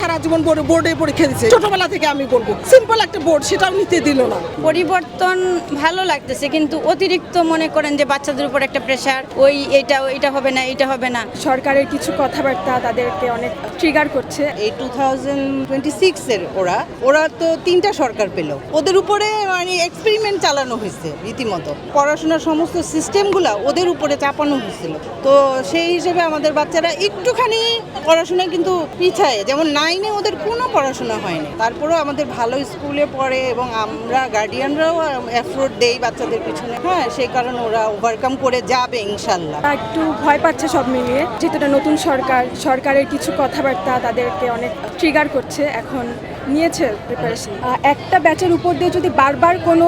সারা জীবন বোর্ডে পরীক্ষা দিচ্ছে, ছোটবেলা থেকে আমি বলবো সিম্পল একটা বোর্ড, সেটাও নিতে দিল না। পরিবর্তন ভালো লাগতেছে, কিন্তু অতিরিক্ত মনে করেন যে বাচ্চাদের উপর একটা প্রেশার, এটা হবে না, এটা হবে না। সরকারের কিছু কথাবার্তা তাদেরকে অনেক ট্রিগার করছে। এই 2026-এর ওরা তো 3টা সরকার পেল, ওদের উপরে মানে এক্সপেরিমেন্ট চালানো হয়েছে রীতিমতো। পড়াশোনার সমস্ত সিস্টেমগুলো ওদের উপরে চাপানো হয়েছিল, তো সেই হিসেবে আমাদের বাচ্চারা একটুখানি পড়াশোনায় কিন্তু পিছায়। যেমন 9-এ ওদের কোনো পড়াশোনা হয়নি, তারপরেও আমাদের ভালো স্কুলে পড়ে এবং আমরা গার্ডিয়ানরাও এফোর্ট দেই বাচ্চাদের পিছনে। হ্যাঁ, সেই কারণে ওরা ওভারকাম করে যাবে ইনশাল্লাহ। একটু ভয় পাচ্ছে সব মিলিয়ে, যেহেতু এটা নতুন সরকারের কিছু কথাবার্তা তাদেরকে অনেক ট্রিগার করছে। এখন নিয়েছে প্রিপারেশন। একটা ব্যাচের উপর দিয়ে যদি বারবার কোনো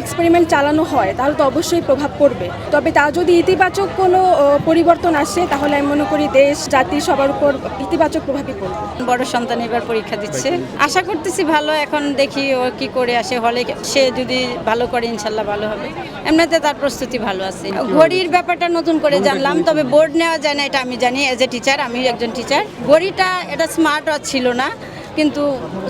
এক্সপেরিমেন্ট চালানো হয় তাহলে তো অবশ্যই প্রভাব পড়বে, তবে তা যদি ইতিবাচক কোনো পরিবর্তন আসে তাহলে আমি মনে করি দেশ জাতি সবার উপর ইতিবাচক প্রভাবই পড়বে। বড় সন্তান এবার পরীক্ষা দিচ্ছে, আশা করতেছি ভালো। এখন দেখি ও কি করে আসে, হলে সে যদি ভালো করে ইনশাল্লাহ ভালো হবে। এমনিতে তার প্রস্তুতি ভালো আছে। ঘড়ির ব্যাপারটা নতুন করে জানলাম, তবে বোর্ড নেওয়া যায় না এটা আমি জানি। এজ এ টিচার, আমি একজন টিচার। ঘড়িটা এটা স্মার্ট ওয়াচ ছিল না, কিন্তু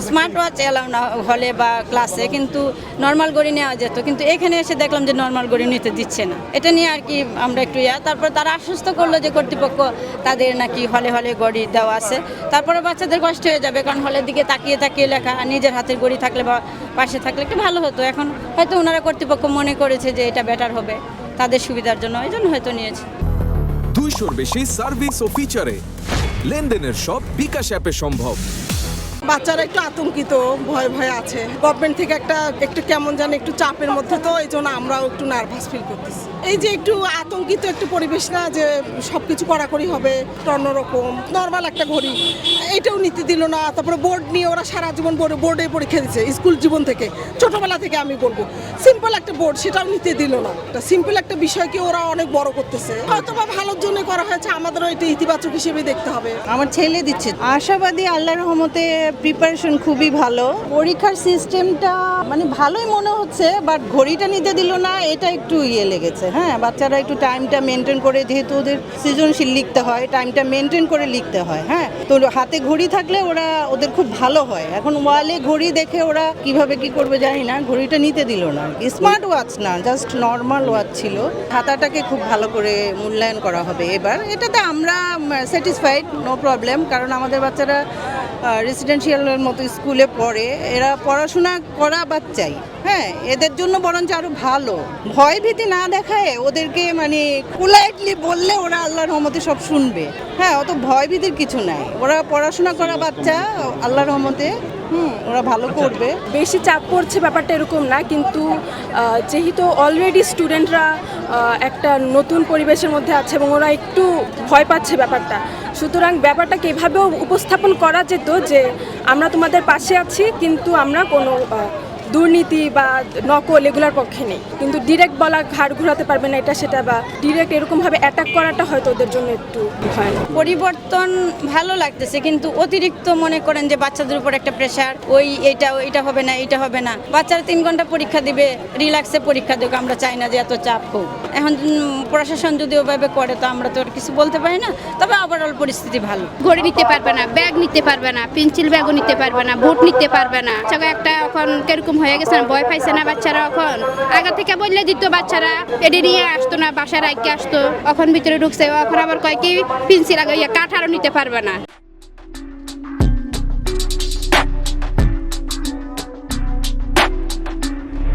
স্মার্ট ওয়াচ এলাও না হলে বা ক্লাসে, কিন্তু নর্মাল ঘড়ি নেওয়া যেত। কিন্তু এখানে এসে দেখলাম যে নর্মাল ঘড়ি নিতে দিচ্ছে না। এটা নিয়ে আর কি আমরা একটু তারপর তারা আশ্বস্ত করলো যে কর্তৃপক্ষ তাদের নাকি হলে ঘড়ি দেওয়া আছে। তারপরে বাচ্চাদের কষ্ট হয়ে যাবে, কারণ হলের দিকে তাকিয়ে লেখা, নিজের হাতের ঘড়ি থাকলে বা পাশে থাকলে একটু ভালো হতো। এখন হয়তো ওনারা কর্তৃপক্ষ মনে করেছে যে এটা বেটার হবে তাদের সুবিধার জন্য, এই জন্য হয়তো নিয়েছে। 200-র বেশি সার্ভিস ও ফিচারে লেনদেনের সব বিকাশ অ্যাপে সম্ভব। বাচ্চারা একটু আতঙ্কিত, ভয় আছে। গভর্নমেন্ট থেকে একটু কেমন জানি একটু চাপের মধ্যে, তো এই জন্য আমরাও একটু নার্ভাস ফিল করতেছি। এই যে একটু আতঙ্কিত একটু পরিবেশ না, যে সবকিছু কড়াকড়ি হবে, অন্যরকম নর্মাল একটা ঘড়ি এটাও নিতে দিল না। তারপরে বোর্ড নিয়ে ওরা সারা জীবন বোর্ডে পরীক্ষা দিচ্ছে, স্কুল জীবন থেকে, ছোটবেলা থেকে আমি বলবো সিম্পল একটা বোর্ড, সেটাও নিতে দিল না। সিম্পল একটা বিষয়কে ওরা অনেক বড় করতেছে, হয়তো বা ভালোর জন্য করা হয়েছে, আমাদেরও এটা ইতিবাচক হিসেবে দেখতে হবে। আমার ছেলে দিচ্ছে, আশাবাদী, আল্লাহর রহমতে প্রিপারেশন খুবই ভালো। পরীক্ষার সিস্টেমটা মানে ভালোই মনে হচ্ছে, বাট ঘড়িটা নিতে দিল না, এটা একটু লেগেছে। হ্যাঁ, বাচ্চারা একটু টাইমটা মেনটেন করে, যেহেতু ওদের সৃজনশীল লিখতে হয়, টাইমটা মেনটেন করে লিখতে হয়। হ্যাঁ, তো হাতে ঘড়ি থাকলে ওদের খুব ভালো হয়। এখন ওয়ালে ঘড়ি দেখে ওরা কিভাবে কি করবে জানি না, ঘড়িটা নিতে দিল না। স্মার্ট ওয়াচ না, জাস্ট নর্মাল ওয়াচ ছিল। খাতাটাকে খুব ভালো করে মূল্যায়ন করা হবে এবার, এটাতে আমরা স্যাটিসফাইড, নো প্রবলেম। কারণ আমাদের বাচ্চারা রেসিডেন্সিয়ালের মতো স্কুলে পড়ে, এরা পড়াশোনা করা বাচ্চাই। হ্যাঁ, এদের জন্য বরঞ্চ আরো ভালো। ভয় ভীতি না দেখায় ওদেরকে মানে পোলাইটলি বললে ওরা আল্লাহর রহমতে সব শুনবে। হ্যাঁ, অত ভয় ভীতির কিছু নাই, ওরা পড়াশোনা করা বাচ্চা, আল্লাহর রহমতে ওরা ভালো করবে। বেশি চাপ পড়ছে ব্যাপারটা এরকম না, কিন্তু যেহেতু অলরেডি স্টুডেন্টরা একটা নতুন পরিবেশের মধ্যে আছে এবং ওরা একটু ভয় পাচ্ছে ব্যাপারটা, সুতরাং ব্যাপারটাকে এভাবেও উপস্থাপন করা যেত যে আমরা তোমাদের পাশে আছি, কিন্তু আমরা কোনো দুর্নীতি বা নকল এগুলোর পক্ষে নেই। কিন্তু ডিরেক্ট বলা ঘাড় ঘোরাতে পারবে না এটা সেটা, বা ডিরেক্ট এরকমভাবে অ্যাটাক করাটা হয়তো ওদের জন্য একটু ভয়ানক। পরিবর্তন ভালো লাগতেছে, কিন্তু অতিরিক্ত মনে করেন যে বাচ্চাদের উপর একটা প্রেশার, এটা হবে না, এটা হবে না। বাচ্চারা 3 ঘন্টা পরীক্ষা দিবে, রিল্যাক্সে পরীক্ষা দেবে, আমরা চাই না যে এত চাপ হোক। এখন প্রশাসন যদি ওভাবে করে তো আমরা তো আর কিছু বলতে পারি না, তবে ওভারঅল পরিস্থিতি ভালো। ঘড়ি নিতে পারবে না, ব্যাগ নিতে পারবে না, পেন্সিল ব্যাগও নিতে পারবে না, বুট নিতে পারবে না। একটা এখন কিরকম হয়ে গেছে না, ভয় পাইছে না বাচ্চারা। এখন আগে থেকে বললে দিত, বাচ্চারা এটি নিয়ে আসতো না, বাসায় রাখতে আসতো। এখন ভিতরে ঢুকছে, এখন আবার কয় কি পেন্সিল আগে কাঠ আরও নিতে পারবে না।